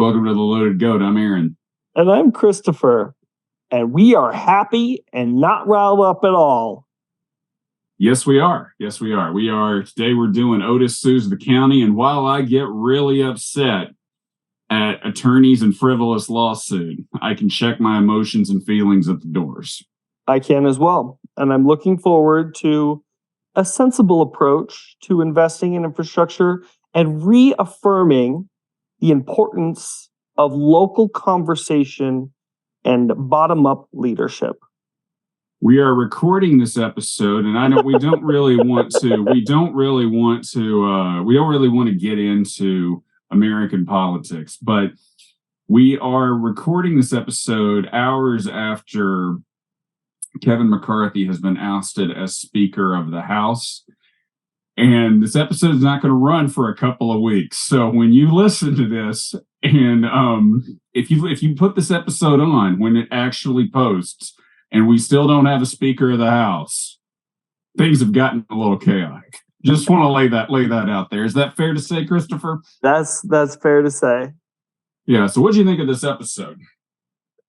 welcome to the Loaded Goat. I'm Aaron. And I'm Christopher. And we are happy and not riled up at all. Yes, we are. Today we're doing Otis Sues the County. And while I get really upset at attorneys and frivolous lawsuit, I can check my emotions and feelings at the doors. I can as well. And I'm looking forward to a sensible approach to investing in infrastructure and reaffirming the importance of local conversation and bottom-up leadership. We are recording this episode, and we don't really want to get into American politics, but we are recording this episode hours after Kevin McCarthy has been ousted as Speaker of the House. And this episode is not going to run for a couple of weeks. So when you listen to this, and if you put this episode on when it actually posts, and we still don't have a Speaker of the House, things have gotten a little chaotic. Just want to lay that out there. Is that fair to say, Christopher? That's fair to say. Yeah. So what do you think of this episode?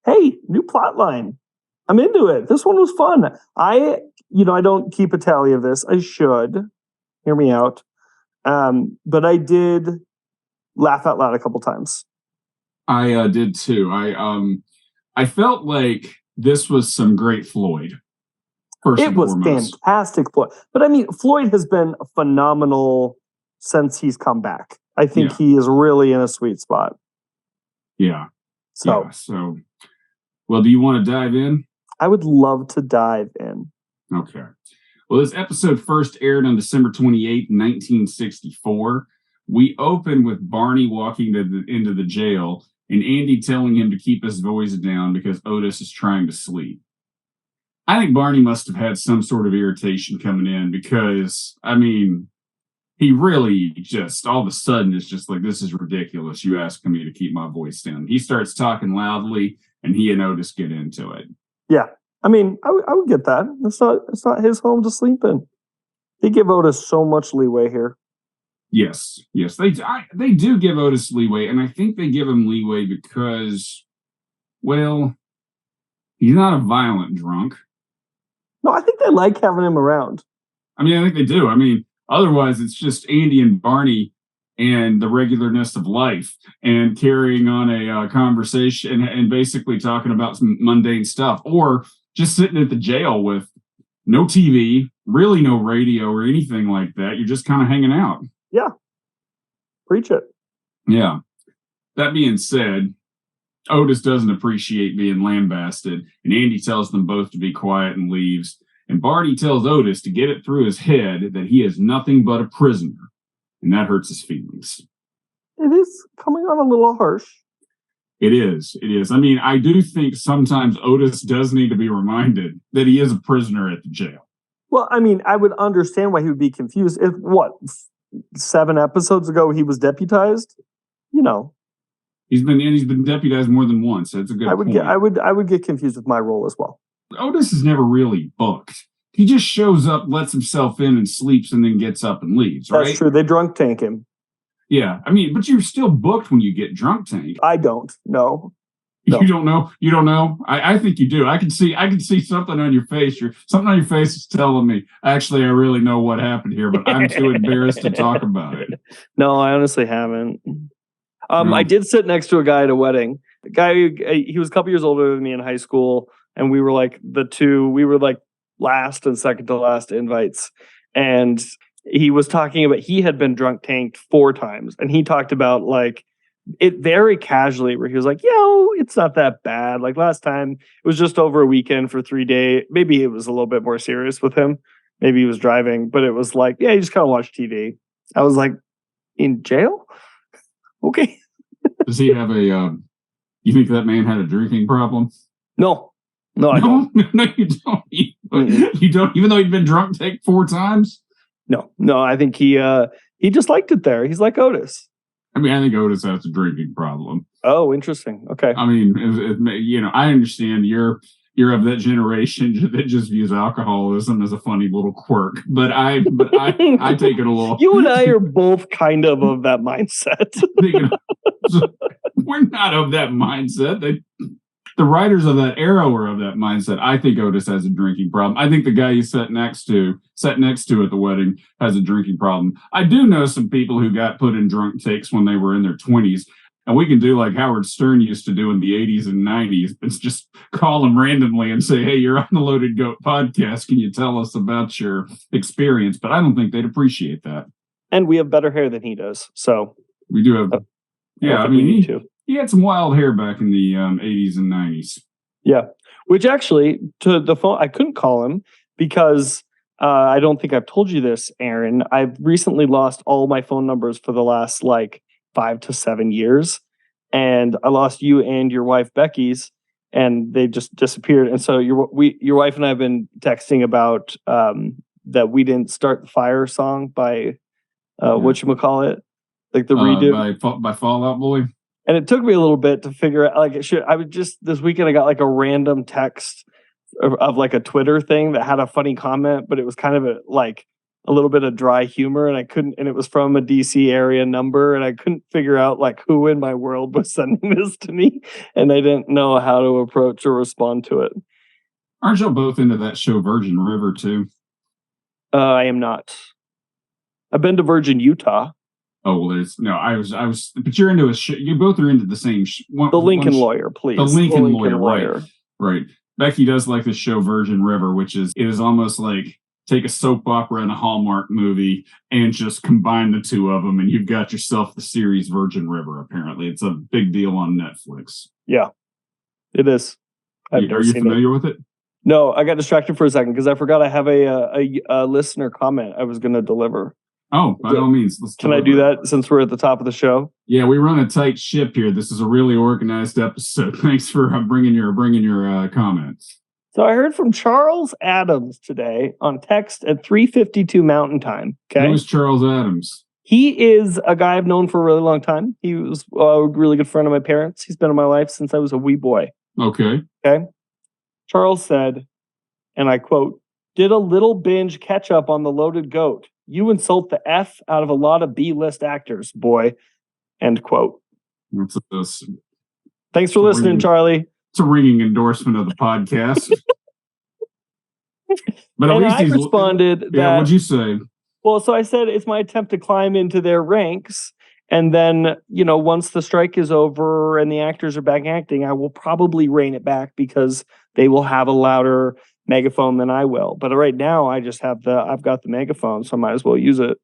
Hey, new plot line. I'm into it. This one was fun. I don't keep a tally of this. I should. Hear me out. But I did laugh out loud a couple times. I did too. I felt like this was some great Floyd. It was fantastic, Floyd. But I mean, Floyd has been phenomenal since he's come back. I think he is really in a sweet spot. Yeah. So, well, do you want to dive in? I would love to dive in. Okay. Well, this episode first aired on December 28, 1964. We open with Barney walking into the jail and Andy telling him to keep his voice down because Otis is trying to sleep. I think Barney must have had some sort of irritation coming in because, I mean, he really just all of a sudden is just like, this is ridiculous. You asking me to keep my voice down. He starts talking loudly and he and Otis get into it. Yeah. I mean, I would get that. It's not his home to sleep in. They give Otis so much leeway here. Yes, they do give Otis leeway, and I think they give him leeway because, well, he's not a violent drunk. No, I think they like having him around. I mean, I think they do. I mean, otherwise it's just Andy and Barney and the regularness of life and carrying on a conversation and basically talking about some mundane stuff, or just sitting at the jail with no TV, really no radio or anything like that. You're just kind of hanging out. Yeah. Preach it. Yeah. That being said, Otis doesn't appreciate being lambasted, and Andy tells them both to be quiet and leaves. And Barney tells Otis to get it through his head that he is nothing but a prisoner, and that hurts his feelings. It is coming on a little harsh. It is. I mean, I do think sometimes Otis does need to be reminded that he is a prisoner at the jail. Well, I mean, I would understand why he would be confused. If 7 episodes ago he was deputized, he's been deputized more than once. That's a good point. I would get confused with my role as well. Otis is never really booked. He just shows up, lets himself in, and sleeps, and then gets up and leaves. Right? That's true. They drunk tank him. Yeah, I mean, but you're still booked when you get drunk tanked. I don't know. No. You don't know? You don't know? I think you do. I can see something on your face. Something on your face is telling me, actually, I really know what happened here, but I'm too embarrassed to talk about it. No, I honestly haven't. I did sit next to a guy at a wedding. The guy, he was a couple years older than me in high school, and we were like last and second to last invites. And he was talking about, he had been drunk tanked 4 times, and he talked about like it very casually, where he was like, it's not that bad. Like last time it was just over a weekend for 3 days. Maybe it was a little bit more serious with him. Maybe he was driving, but it was like, he just kind of watched TV. I was like, in jail? Okay. Does he have you think that man had a drinking problem? No, I don't. No, you don't. You don't, even though he'd been drunk take 4 times? No, I think he just liked it there. He's like Otis. I mean, I think Otis has a drinking problem. Oh, interesting. Okay. I mean, I understand you're of that generation that just views alcoholism as a funny little quirk, but I take it a little. You and I are both kind of that mindset. So we're not of that mindset. The writers of that era were of that mindset. I think Otis has a drinking problem. I think the guy you sat next to at the wedding has a drinking problem. I do know some people who got put in drunk takes when they were in their 20s. And we can do like Howard Stern used to do in the 80s and 90s. It's just call them randomly and say, hey, you're on the Loaded Goat podcast. Can you tell us about your experience? But I don't think they'd appreciate that. And we have better hair than he does. So we do have. Yeah, I mean, he had some wild hair back in the 80s and 90s. Yeah, which actually, to the phone, I couldn't call him because I don't think I've told you this, Aaron. I've recently lost all my phone numbers for the last 5 to 7 years, and I lost you and your wife Becky's, and they just disappeared. And so your wife and I have been texting about that we didn't start the fire song by whatchamacallit, like the redo by Fall Out Boy. And it took me a little bit to figure out, this weekend I got a random text of a Twitter thing that had a funny comment, but it was kind of a little bit of dry humor, and it was from a DC area number, and I couldn't figure out who in my world was sending this to me, and I didn't know how to approach or respond to it. Aren't y'all both into that show Virgin River too? I am not. I've been to Virgin, Utah. Oh, well, I was, but you're into a show. You both are into the same. The Lincoln Lawyer, please. The Lincoln Lawyer, right. Becky does like the show Virgin River, which is almost like take a soap opera and a Hallmark movie and just combine the two of them, and you've got yourself the series Virgin River. Apparently, it's a big deal on Netflix. Yeah, it is. Are you familiar with it? No, I got distracted for a second because I forgot I have a listener comment I was going to deliver. Oh, by all means. Can I do that since we're at the top of the show? Yeah, we run a tight ship here. This is a really organized episode. Thanks for bringing your comments. So I heard from Charles Adams today on text at 3:52 Mountain Time. Okay, who's Charles Adams? He is a guy I've known for a really long time. He was a really good friend of my parents. He's been in my life since I was a wee boy. Okay. Charles said, and I quote, "Did a little binge catch up on the Loaded Goat. You insult the F out of a lot of B-list actors, boy." End quote. Thanks for listening, Charlie. It's a ringing endorsement of the podcast. But at least I responded that... Yeah, what'd you say? Well, so I said it's my attempt to climb into their ranks. And then, once the strike is over and the actors are back acting, I will probably rein it back because they will have a louder megaphone than I will. But right now I've got the megaphone, so I might as well use it.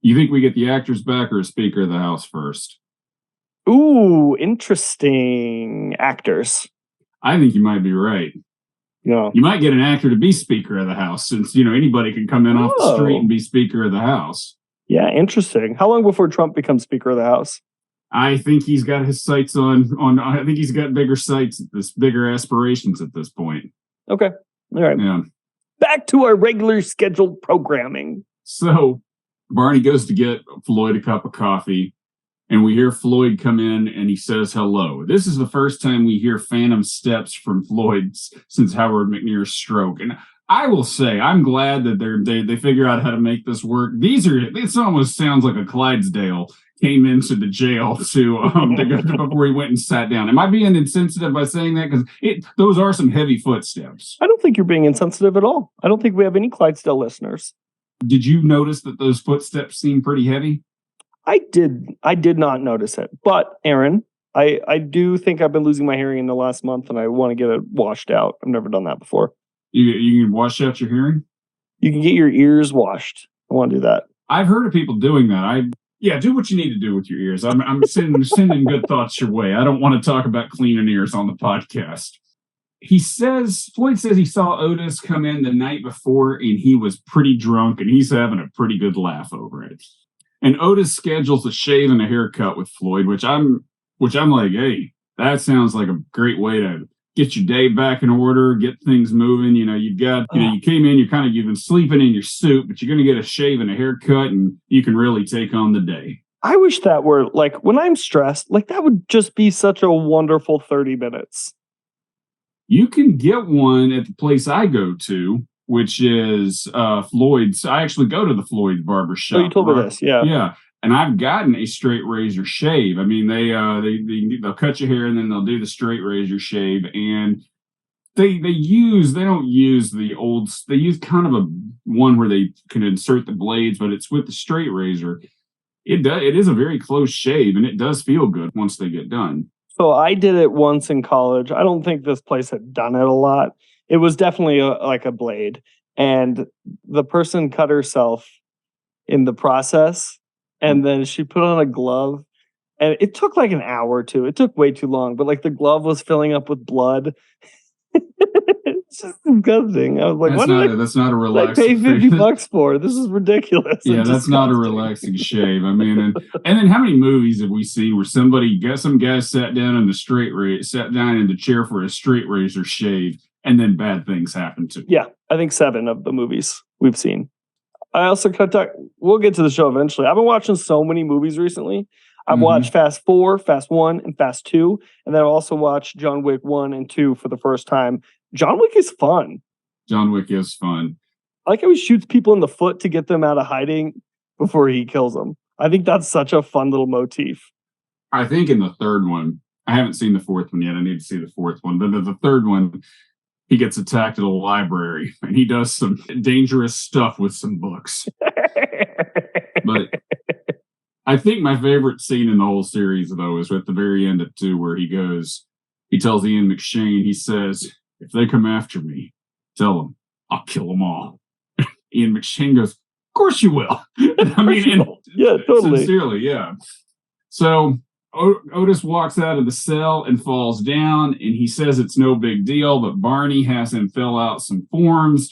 You think we get the actors back or a Speaker of the House first? Ooh, interesting. Actors. I think you might be right. Yeah. You might get an actor to be Speaker of the House since, anybody can come in off the street and be Speaker of the House. Yeah, interesting. How long before Trump becomes Speaker of the House? I think he's got his sights on I think he's got bigger aspirations at this point. Okay. All right. Yeah. Back to our regular scheduled programming. So Barney goes to get Floyd a cup of coffee, and we hear Floyd come in and he says hello. This is the first time we hear phantom steps from Floyd since Howard McNear's stroke. And I will say, I'm glad that they figure out how to make this work. This almost sounds like a Clydesdale came into the jail to go before he went and sat down. Am I being insensitive by saying that? Because those are some heavy footsteps. I don't think you're being insensitive at all. I don't think we have any Clydesdale listeners. Did you notice that those footsteps seem pretty heavy? I did not notice it. But Aaron, I do think I've been losing my hearing in the last month, and I want to get it washed out. I've never done that before. You can wash out your hearing? You can get your ears washed. I want to do that. I've heard of people doing that. Do what you need to do with your ears. I'm sending good thoughts your way. I don't want to talk about cleaning ears on the podcast. Floyd says he saw Otis come in the night before and he was pretty drunk and he's having a pretty good laugh over it. And Otis schedules a shave and a haircut with Floyd, which I'm like, hey, that sounds like a great way to get your day back in order, get things moving. You came in, you've been sleeping in your suit, but you're going to get a shave and a haircut and you can really take on the day. I wish that were when I'm stressed, that would just be such a wonderful 30 minutes. You can get one at the place I go to, which is Floyd's. I actually go to the Floyd's barbershop. Oh, you told me this, yeah. Yeah. And I've gotten a straight razor shave. I mean, they'll cut your hair and then they'll do the straight razor shave. And they don't use the old, they use kind of a one where they can insert the blades, but it's with the straight razor. It is a very close shave, and it does feel good once they get done. So I did it once in college. I don't think this place had done it a lot. It was definitely like a blade, and the person cut herself in the process, and then she put on a glove, and it took like an hour or two. It took way too long, but like the glove was filling up with blood. It's just disgusting. I was like, that's not a relaxing. I pay $50 for? This is ridiculous. Yeah, that's not a relaxing shave. I mean, and then how many movies have we seen where some guy sat down in the chair for a straight razor shave, and then bad things happen to him? Yeah, I think 7 of the movies we've seen. I also we'll get to the show eventually. I've been watching so many movies recently. I've watched Fast 4, Fast 1, and Fast 2. And then I've also watched John Wick 1 and 2 for the first time. John Wick is fun. John Wick is fun. I like how he shoots people in the foot to get them out of hiding before he kills them. I think that's such a fun little motif. I think in the third one, I haven't seen the fourth one yet. I need to see the fourth one. But the third one, he gets attacked at a library and he does some dangerous stuff with some books. But I think my favorite scene in the whole series, though, is at the very end of 2, where he tells Ian McShane, he says, if they come after me, tell them I'll kill them all. Ian McShane goes, of course you will. I mean, yeah, totally. Sincerely, yeah. So Otis walks out of the cell and falls down, and he says it's no big deal, but Barney has him fill out some forms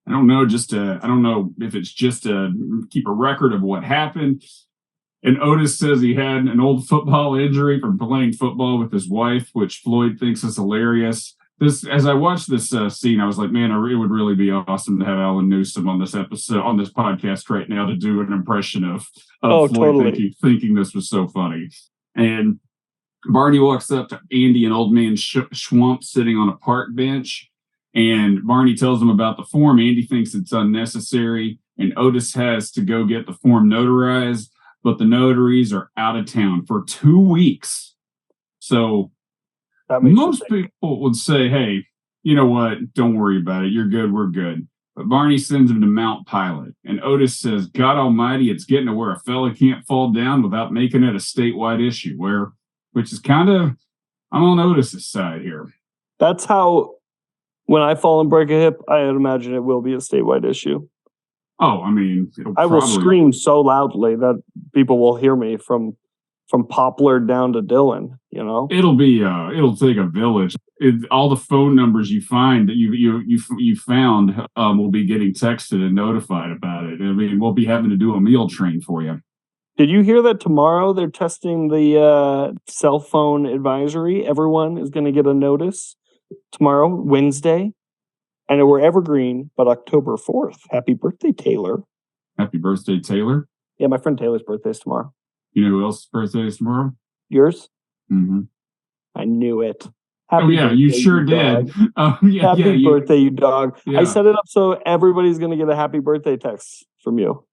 I don't know if it's just to keep a record of what happened. And Otis says he had an old football injury from playing football with his wife, which Floyd thinks is hilarious. As I watched this scene, I was like, man, it would really be awesome to have Alan Newsom on this podcast right now to do an impression of Floyd totally. thinking this was so funny. And Barney walks up to Andy and Old Man Schwamp sitting on a park bench. And Barney tells him about the form. Andy thinks it's unnecessary. And Otis has to go get the form notarized. But the notaries are out of town for 2 weeks. So most people would say, hey, you know what? Don't worry about it. You're good. We're good. But Barney sends him to Mount Pilot. And Otis says, God almighty, it's getting to where a fella can't fall down without making it a statewide issue. Which is kind of, I'm on Otis's side here. That's how... When I fall and break a hip, I imagine it will be a statewide issue. Oh, I mean, I will scream so loudly that people will hear me from Poplar down to Dillon. You know, it'll take a village. All the phone numbers you find that you found will be getting texted and notified about it. I mean, we'll be having to do a meal train for you. Did you hear that tomorrow they're testing the cell phone advisory? Everyone is going to get a notice. Tomorrow, Wednesday, and we're evergreen, but October 4th. Happy birthday, Taylor. Happy birthday, Taylor. Yeah, my friend Taylor's birthday is tomorrow. You know who else's birthday is tomorrow? Yours? Mm-hmm. I knew it. Happy birthday, you sure did. Happy birthday, you dog. Yeah. I set it up so everybody's going to get a happy birthday text from you.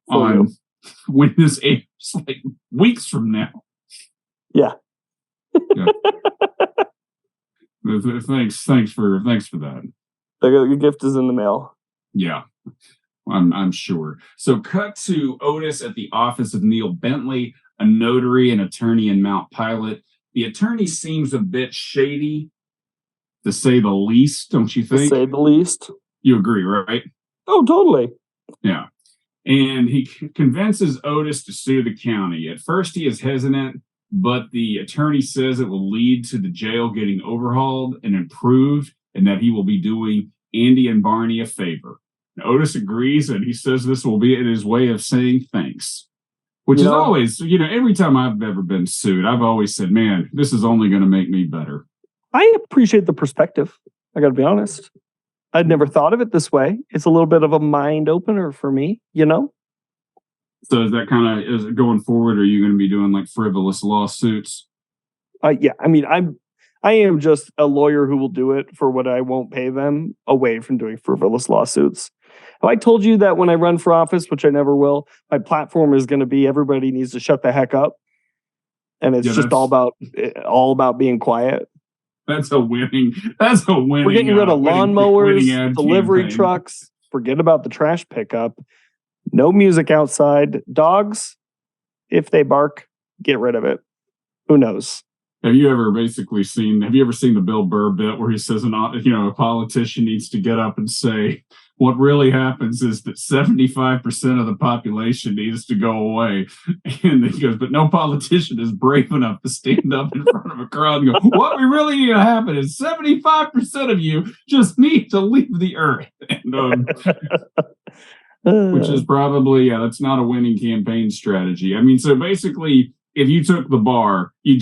When this airs, like weeks from now. Yeah. Thanks for that. Your gift is in the mail. Yeah, I'm sure. So cut to Otis at the office of Neil Bentley, a notary and attorney in Mount Pilot. The attorney seems a bit shady, to say the least, don't you think? To say the least. You agree, right? Oh, totally. Yeah. And he convinces Otis to sue the county. At first, he is hesitant, but the attorney says it will lead to the jail getting overhauled and improved, and that he will be doing Andy and Barney a favor. And Otis agrees, and he says this will be his way of saying thanks. Which is always, every time I've ever been sued, I've always said, man, this is only going to make me better. I appreciate the perspective. I got to be honest. I'd never thought of it this way. It's a little bit of a mind opener for me, So is it going forward? Are you going to be doing like frivolous lawsuits? Yeah. I mean, I am just a lawyer who will do it for what I won't pay them, away from doing frivolous lawsuits. Have I told you that when I run for office, which I never will, my platform is going to be everybody needs to shut the heck up, and it's just all about being quiet. That's a winning. We're getting rid of lawnmowers, delivery trucks. Forget about the trash pickup. No music outside. Dogs, if they bark, get rid of it. Who knows? Have you ever seen the Bill Burr bit where he says, a politician needs to get up and say, what really happens is that 75% of the population needs to go away. And he goes, but no politician is brave enough to stand up in front of a crowd and go, what we really need to happen is 75% of you just need to leave the earth. And, which is probably, that's not a winning campaign strategy. I mean, so basically, if you took the bar, you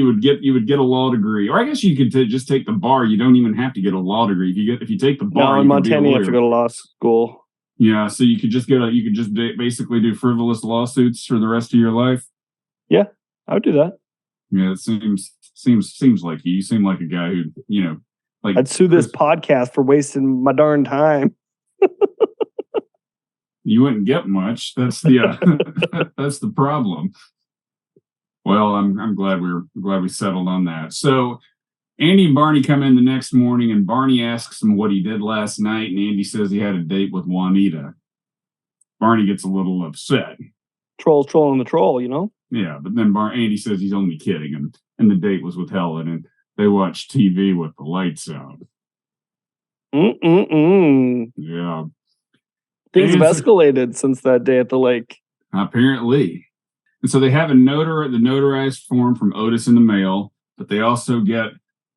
would get a law degree, or I guess you could just take the bar. You don't even have to get a law degree. If you take the bar, no, in Montana you have to go to law school. Yeah, so you could just basically do frivolous lawsuits for the rest of your life. Yeah, I would do that. Yeah, it seems like you seem like a guy who I'd sue this podcast for wasting my darn time. You wouldn't get much. That's the that's the problem. Well, I'm glad we settled on that. So Andy and Barney come in the next morning, and Barney asks him what he did last night, and Andy says he had a date with Juanita. Barney gets a little upset. Troll's trolling the troll, Yeah, but then Andy says he's only kidding, and the date was with Helen, and they watched TV with the lights out. Yeah. Things have escalated since that day at the lake. Apparently. And so they have the notarized form from Otis in the mail, but they also get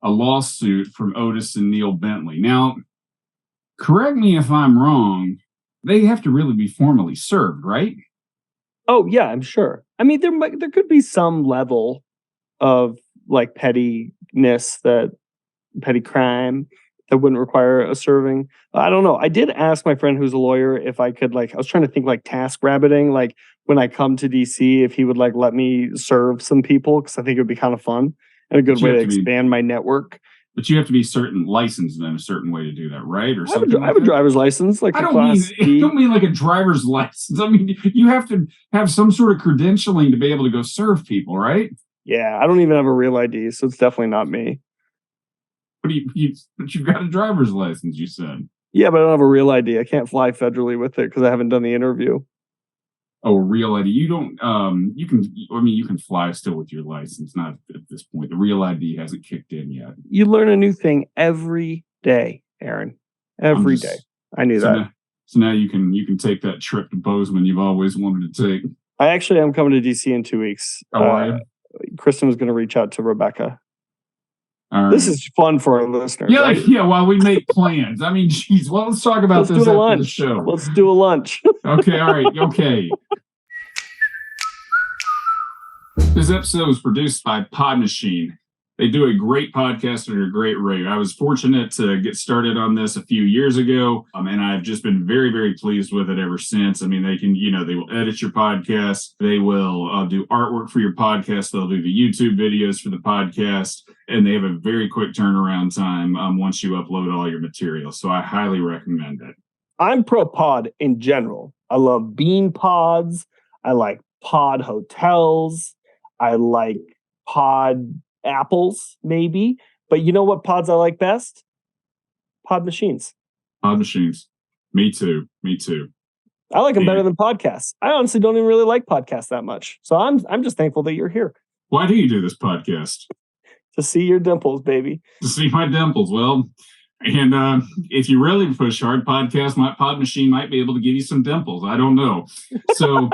a lawsuit from Otis and Neil Bentley. Now, correct me if I'm wrong, they have to really be formally served, right? Oh, yeah, I'm sure. I mean, there could be some level of pettiness, petty crime that wouldn't require a serving. I don't know. I did ask my friend who's a lawyer if I could, I was trying to think task rabbiting, when I come to DC, if he would let me serve some people, because I think it would be kind of fun and a good way to expand my network. But you have to be licensed in a certain way to do that, right? Or something. I have a driver's license, I don't mean like a driver's license. I mean, you have to have some sort of credentialing to be able to go serve people, right? Yeah, I don't even have a real ID, so it's definitely not me. But you've got a driver's license, you said. Yeah, but I don't have a real ID. I can't fly federally with it because I haven't done the interview. Oh, real ID. You don't. You can fly still with your license. Not at this point. The real ID hasn't kicked in yet. You learn a new thing every day, Aaron. Every day. I knew that. So now you can take that trip to Bozeman you've always wanted to take. I actually am coming to DC in 2 weeks. Oh, Kristen was going to reach out to Rebecca. All right. This is fun for our listeners. Yeah, right? Yeah. While we make plans, I mean, geez. Well, let's talk about this after the show. Let's do a lunch. Okay. All right. Okay. This episode was produced by Pod Machine. They do a great podcast at a great rate. I was fortunate to get started on this a few years ago, and I've just been very, very pleased with it ever since. I mean, they will edit your podcast. They will do artwork for your podcast. They'll do the YouTube videos for the podcast, and they have a very quick turnaround time once you upload all your material. So I highly recommend it. I'm pro pod in general. I love bean pods. I like pod hotels. I like pod apples, maybe. But you know what pods I like best? Pod machines. Pod machines. Me too. I like them better than podcasts. I honestly don't even really like podcasts that much. So I'm just thankful that you're here. Why do you do this podcast? To see your dimples, baby. To see my dimples. Well, and if you really push hard, my Pod Machine might be able to give you some dimples. I don't know. So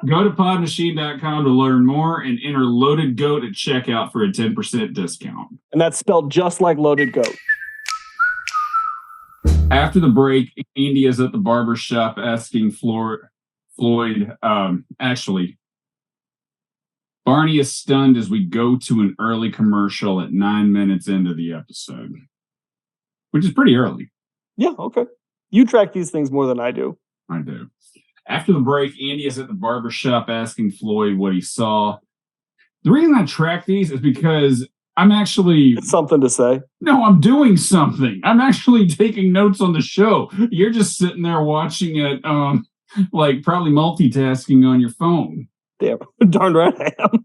go to podmachine.com to learn more and enter Loaded Goat at checkout for a 10% discount. And that's spelled just like Loaded Goat. After the break, Andy is at the barber shop asking Floyd, actually, Barney is stunned as we go to an early commercial at 9 minutes into the episode, which is pretty early. Yeah, okay. You track these things more than I do. I do. After the break, Andy is at the barber shop asking Floyd what he saw. The reason I track these is because I'm actually It's something to say. No, I'm doing something. I'm actually taking notes on the show. You're just sitting there watching it, like probably multitasking on your phone. Damn, darn right I am.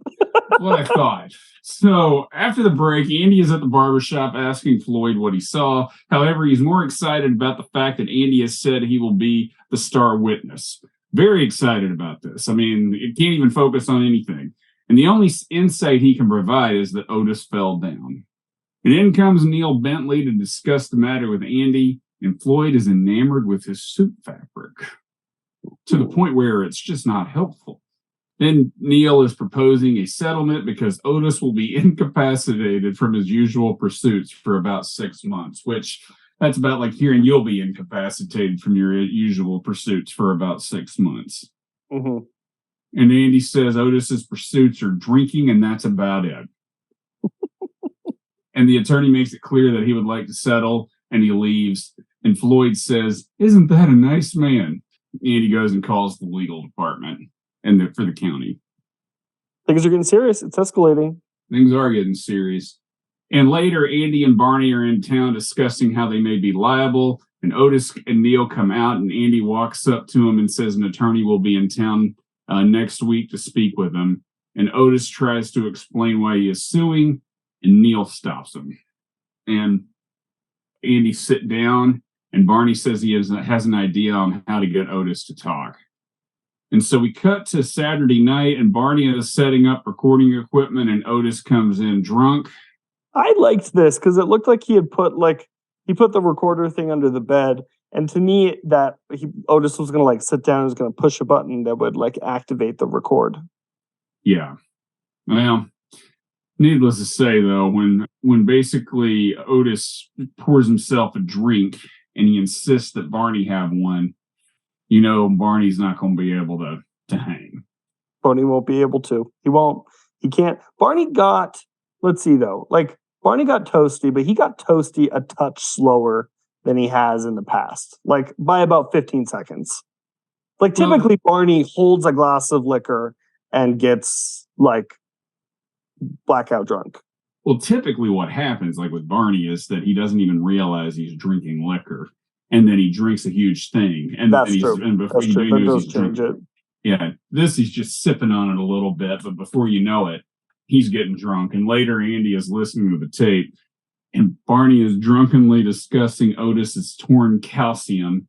What I thought. So after the break, Andy is at the barbershop asking Floyd what he saw. However, he's more excited about the fact that Andy has said he will be the star witness. Very excited about this. I mean, it can't even focus on anything. And the only insight he can provide is that Otis fell down. And in comes Neil Bentley to discuss the matter with Andy, and Floyd is enamored with his suit fabric to the point where it's just not helpful. Then Neil is proposing a settlement because Otis will be incapacitated from his usual pursuits for about 6 months, which that's about like hearing you'll be incapacitated from your usual pursuits for about 6 months. Mm-hmm. And Andy says Otis's pursuits are drinking, and that's about it. And the attorney makes it clear that he would like to settle, and he leaves. And Floyd says, "Isn't that a nice man?" Andy goes and calls the legal department and for the county. Things are getting serious. It's escalating. Things are getting serious. And later, Andy and Barney are in town discussing how they may be liable. And Otis and Neil come out, and Andy walks up to him and says an attorney will be in town next week to speak with him. And Otis tries to explain why he is suing, and Neil stops him. And Andy sit down, and Barney says he has an idea on how to get Otis to talk. And so we cut to Saturday night, and Barney is setting up recording equipment, and Otis comes in drunk. I liked this because it looked like he put the recorder thing under the bed, and to me that Otis was gonna sit down and was gonna push a button that would activate the record. Yeah. Well, needless to say though, when basically Otis pours himself a drink and he insists that Barney have one, Barney's not going to be able to hang. Barney won't be able to. He won't. He can't. Barney got, let's see though, Barney got toasty, but he got toasty a touch slower than he has in the past, by about 15 seconds. Typically Barney holds a glass of liquor and gets blackout drunk. Well, typically what happens with Barney is that he doesn't even realize he's drinking liquor. And then he drinks a huge thing. And that's then true. And before that's true. he knows he's change it. Yeah. This he's just sipping on it a little bit, but before you know it, he's getting drunk. And later Andy is listening to the tape, and Barney is drunkenly discussing Otis's torn calcium.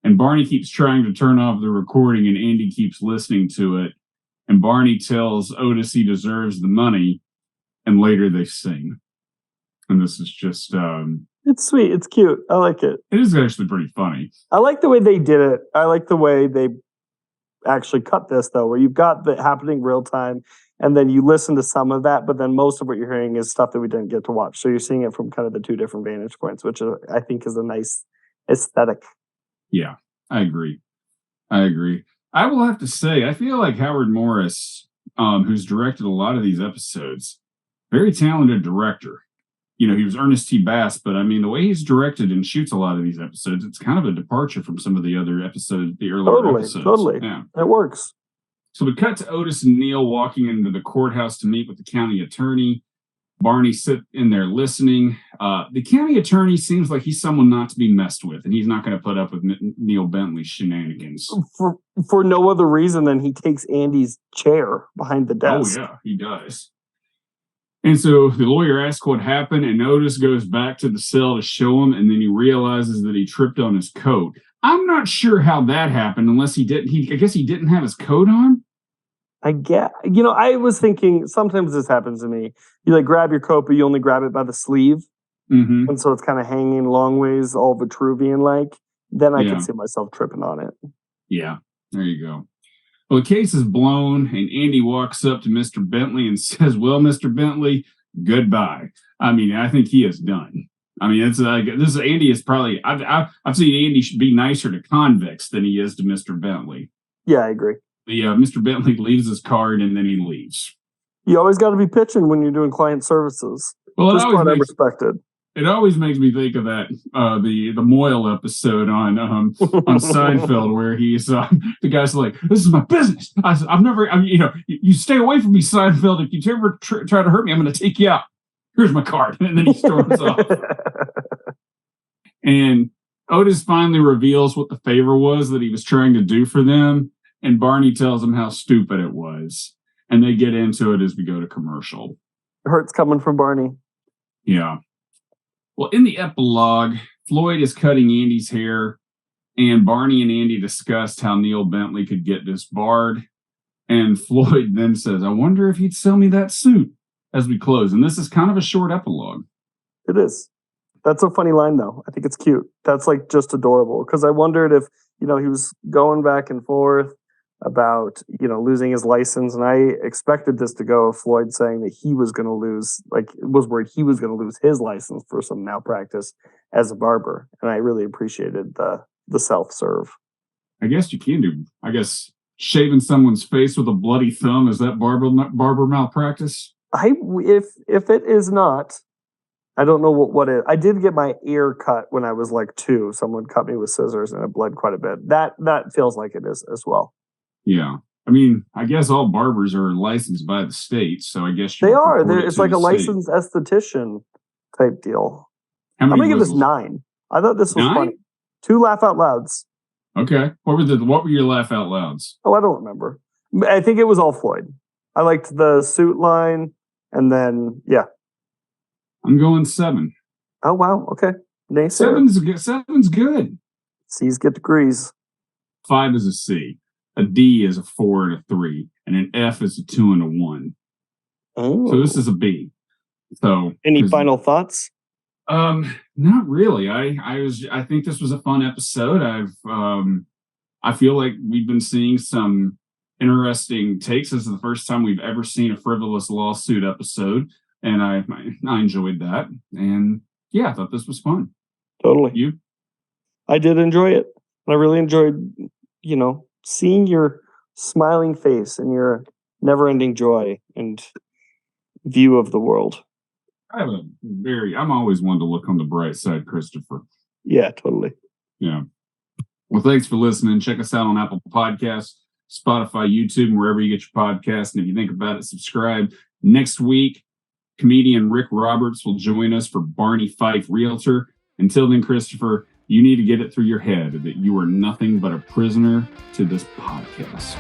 And Barney keeps trying to turn off the recording, and Andy keeps listening to it. And Barney tells Otis he deserves the money, and later they sing. And this is just it's sweet. It's cute. I like it. It is actually pretty funny. I like the way they did it. I like the way they actually cut this, though, where you've got the happening real time, and then you listen to some of that, but then most of what you're hearing is stuff that we didn't get to watch. So you're seeing it from kind of the two different vantage points, which I think is a nice aesthetic. Yeah, I agree. I will have to say, I feel like Howard Morris, who's directed a lot of these episodes, very talented director. He was Ernest T. Bass, but I mean, the way he's directed and shoots a lot of these episodes, it's kind of a departure from some of the other episodes, the earlier episodes. Totally. Yeah. It works. So we cut to Otis and Neil walking into the courthouse to meet with the county attorney. Barney sit in there listening. The county attorney seems like he's someone not to be messed with, and he's not going to put up with Neil Bentley's shenanigans. For no other reason than he takes Andy's chair behind the desk. Oh, yeah, he does. And so the lawyer asks what happened, and Otis goes back to the cell to show him, and then he realizes that he tripped on his coat. I'm not sure how that happened, unless he didn't. I guess he didn't have his coat on. I get, I was thinking sometimes this happens to me. You grab your coat, but you only grab it by the sleeve. Mm-hmm. And so it's kind of hanging long ways, all Vitruvian-like. Then I can see myself tripping on it. Yeah, there you go. Well, the case is blown, and Andy walks up to Mr. Bentley and says, "Well, Mr. Bentley, goodbye." I mean, I think he is done. I mean, it's Andy is probably, I've seen Andy should be nicer to convicts than he is to Mr. Bentley. Yeah, I agree. Mr. Bentley leaves his card, and then he leaves. You always got to be pitching when you're doing client services. Well, This part I respected. It always makes me think of that the Moyle episode on Seinfeld, where he's the guy's like, "This is my business. You stay away from me, Seinfeld. If you ever try to hurt me, I'm going to take you out." here's my card. And then he storms off. And Otis finally reveals what the favor was that he was trying to do for them. And Barney tells him how stupid it was. And they get into it as we go to commercial. It hurts coming from Barney. Yeah. Well, in the epilogue, Floyd is cutting Andy's hair, and Barney and Andy discussed how Neil Bentley could get disbarred. And Floyd then says, I wonder if he'd sell me that suit as we close. And this is kind of a short epilogue. It is. That's a funny line, though. I think it's cute. That's like just adorable. Because I wondered if, he was going back and forth about, losing his license. And I expected this to go of Floyd saying that he was going to lose, was worried he was going to lose his license for some malpractice as a barber. And I really appreciated the self-serve. I guess you can do, shaving someone's face with a bloody thumb, is that barber malpractice? If it is not, I don't know what it is. I did get my ear cut when I was like 2. Someone cut me with scissors and it bled quite a bit. That feels like it is as well. Yeah. I mean, I guess all barbers are licensed by the state, so I guess they are. It's like a licensed esthetician type deal. I'm going to give this 9. I thought this was 9? funny. 2 laugh out louds. Okay. What were your laugh out louds? Oh, I don't remember. I think it was all Floyd. I liked the suit line, and then, yeah. I'm going 7. Oh, wow. Okay. Nice. 7's good. C's get degrees. 5 is a C. A D is a 4 and a 3. And an F is a 2 and a 1. Oh. So this is a B. So any final thoughts? Not really. I think this was a fun episode. I feel like we've been seeing some interesting takes. This is the first time we've ever seen a frivolous lawsuit episode, and I enjoyed that. And yeah, I thought this was fun. Totally. You? I did enjoy it. I really enjoyed, seeing your smiling face and your never-ending joy and view of the world. I'm always one to look on the bright side, Christopher. Yeah, totally. Yeah. Well, thanks for listening. Check us out on Apple Podcasts, Spotify, YouTube, and wherever you get your podcasts. And if you think about it, subscribe. Next week, comedian Rick Roberts will join us for Barney Fife Realtor. Until then, Christopher, you need to get it through your head that you are nothing but a prisoner to this podcast.